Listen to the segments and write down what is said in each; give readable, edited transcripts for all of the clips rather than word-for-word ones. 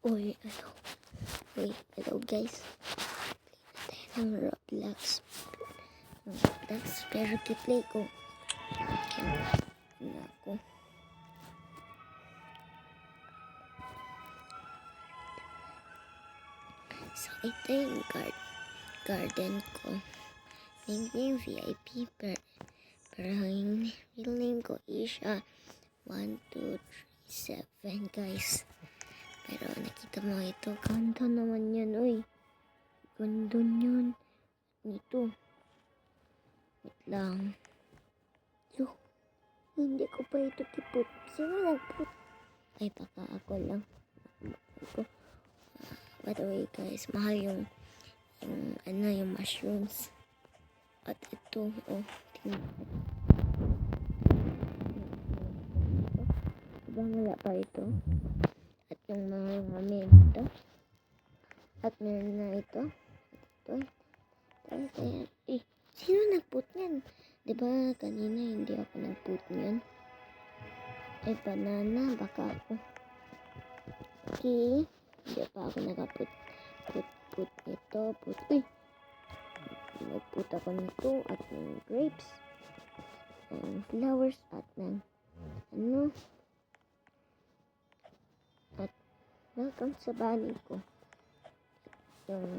Uy, ano? Uy, hello guys. Play na tayo ng Roblox. Pero kiplay ko. Kaya na ako. So, ito yung garden ko. Name ko yung VIP, pero yung real name ko is 1237 guys. Pero nakita mo ito, ganda naman yan, uy. Ganda yan. Ito. Wait lang. Look, hindi ko pa ito kipot. Sino nagput? Ay, baka ako lang. By the way guys, mahal yung mushrooms. At ito, oh, tingnan. Diba wala pa ito? At yung mga ramen ito. At meron na ito. Ito. Eh, sino nagput niyan? Diba kanina hindi ako nagput niyan? Eh, banana, baka ako. Okay. Hindi pa ako nagput ito. Uy! Nagput ako nito at ng grapes. And flowers at ng at welcome sa bani ko. Yung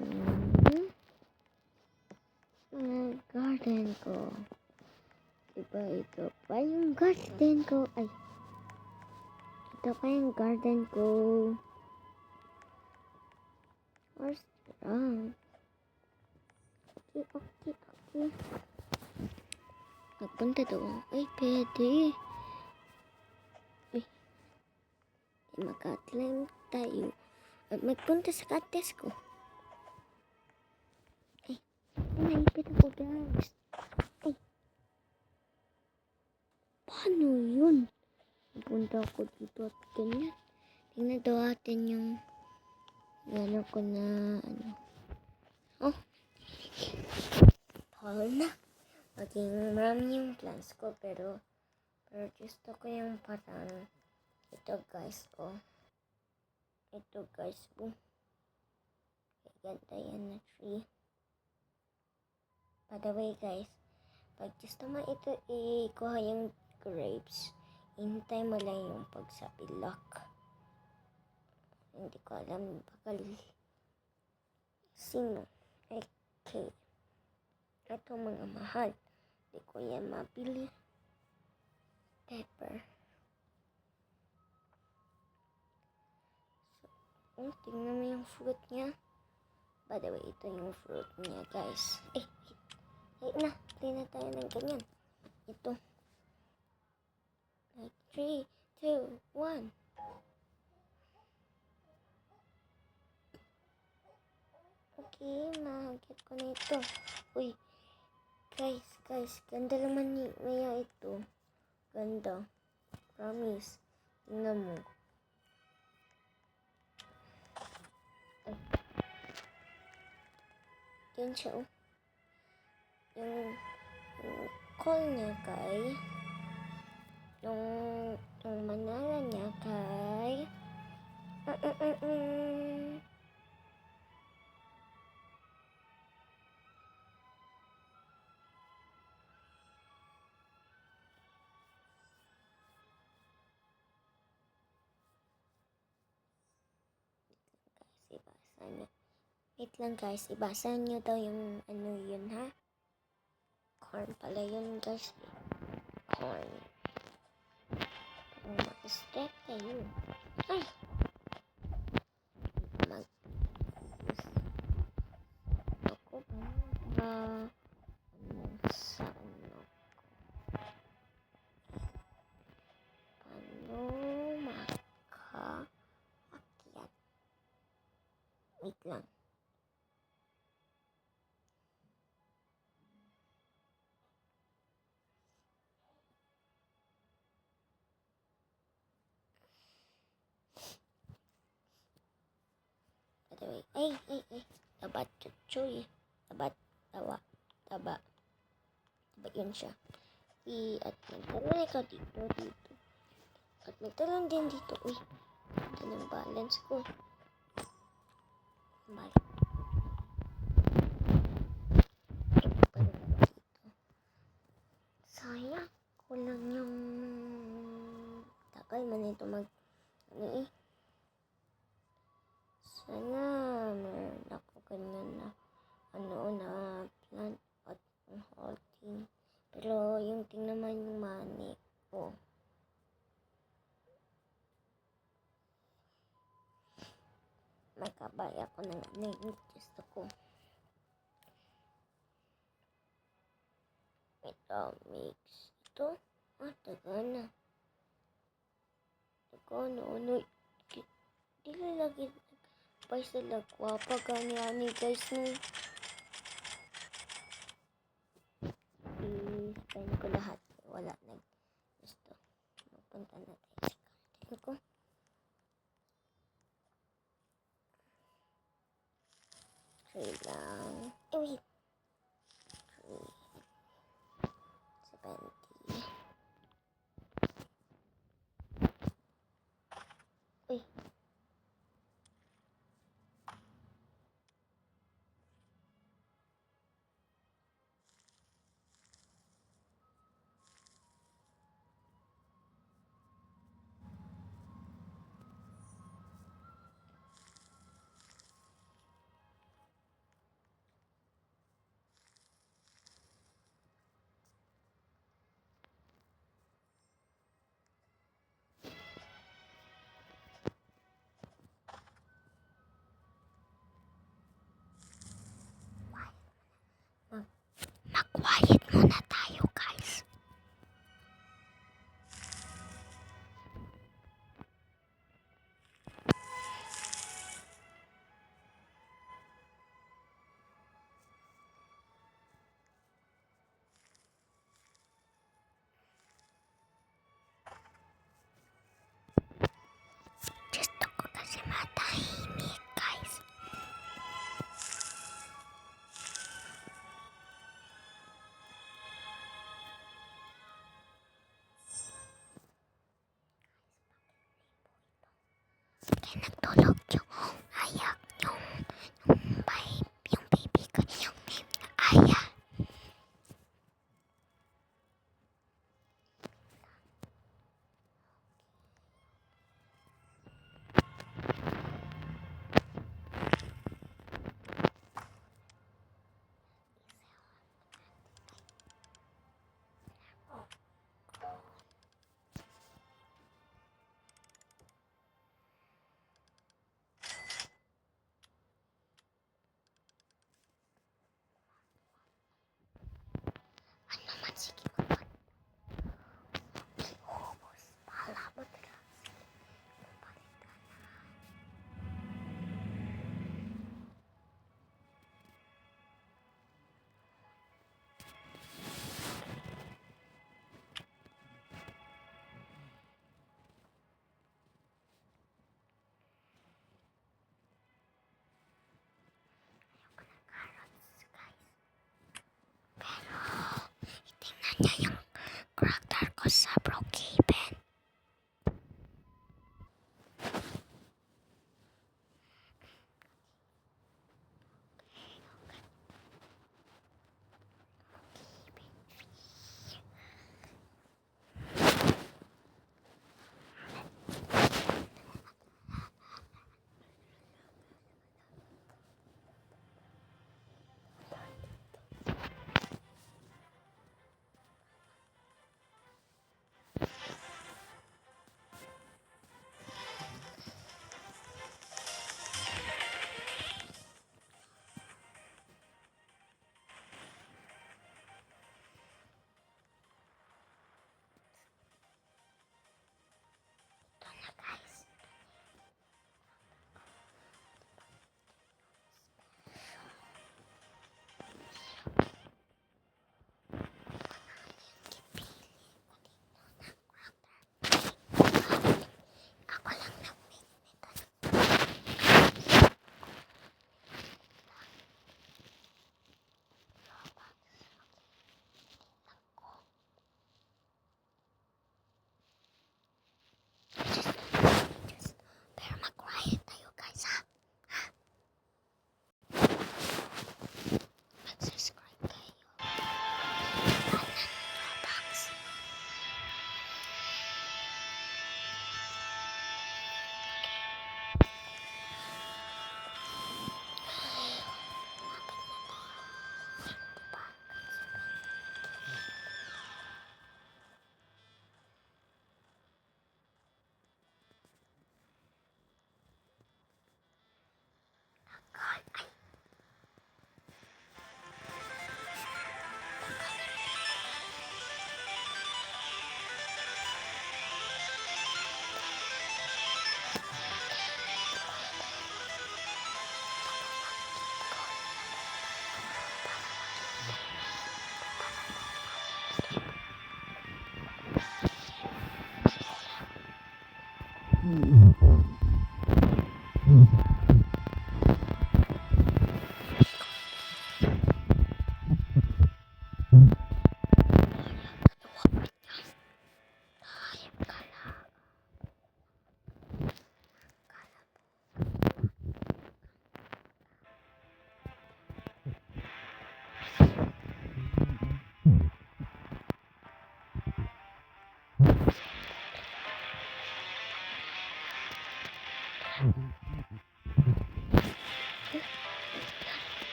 garden ko. Diba ito pa yung garden ko? Ay, ito pa yung garden ko. Where's wrong? Okay. Nagpunta doon. Ay, pwede. Uy. Mag-climb tayo. At magpunta sa kates ko. Ay, naipit ako guys. Ay. Paano yun? Napunta ako dito at ganyan. Tingnan daw atin yung ano ko na Oh. Tall na. Maging marami yung plans ko pero gusto ko yung parang ito guys, oh. Ito guys, boom. Ganda yan na tree. By the way guys, pag gusto mo ito ikuha yung grapes, hintay mo lang yung pagsapilak. Hindi ko alam bakal sino. Okay. Ito mga mahal. Hindi ko yan mabili. Pepper. So, tingnan mo yung fruit niya. By the way, ito yung fruit niya, guys. Play na tayo ng ganyan. Ito. Like 3, 2, 1. Okay, mag-get ko na ito. Uy, guys, ganda naman ni Maya ito. Ganda. Promise. Tingnan mo. Ay. Yan siya, oh. Yung call niya kay yung manala niya kay wait lang guys, ibasa nyo daw yung ano yun ha. Corn pala yun guys. Corn. Mag-step kayo. Ay! Ako ba? Maka-akyat. Wait lang. Ay. Tabat, chuchoy. Taba yun siya. At magtalon ikaw dito. At magtalon din dito. Uy, ito ng balance ko. Balik. Ibabalik ako dito. Sayang. Kulang yung tagal man ito mag ano eh. Sana meron ako ganyan na na plant at halting. Pero yung tingnan naman yung mani ko. May kabay ako ng gusto ko. Ito, mix. Ito, taga na. Taga na, ano. Dili lagi pa sila kwapa gani guys no. I-spend ko lahat. Wala gusto. Magpunta na tayo sa garden ko. Three lang. Wait. 70. Uy. Mag-quiet muna tayo, guys. Gusto ko kasi matahimik, guys. Kaya nagtulog yung ayak, yung baby ko, yung ayak.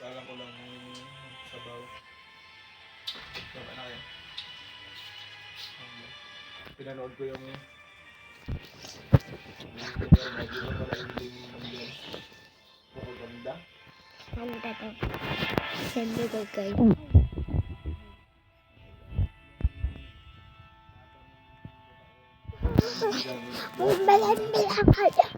Salang ko lang yung sabaw. Baba na kayo. Pinanood ko yung YouTuber na di ba pala ending ng vlog. Maganda. Ano ba to? Send me the guide. Bilang ka dyan.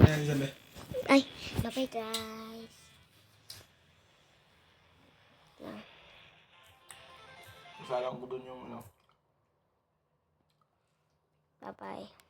Ayan, sabi. Ay, bye guys. Salang ko dun yung ano. Bye-bye.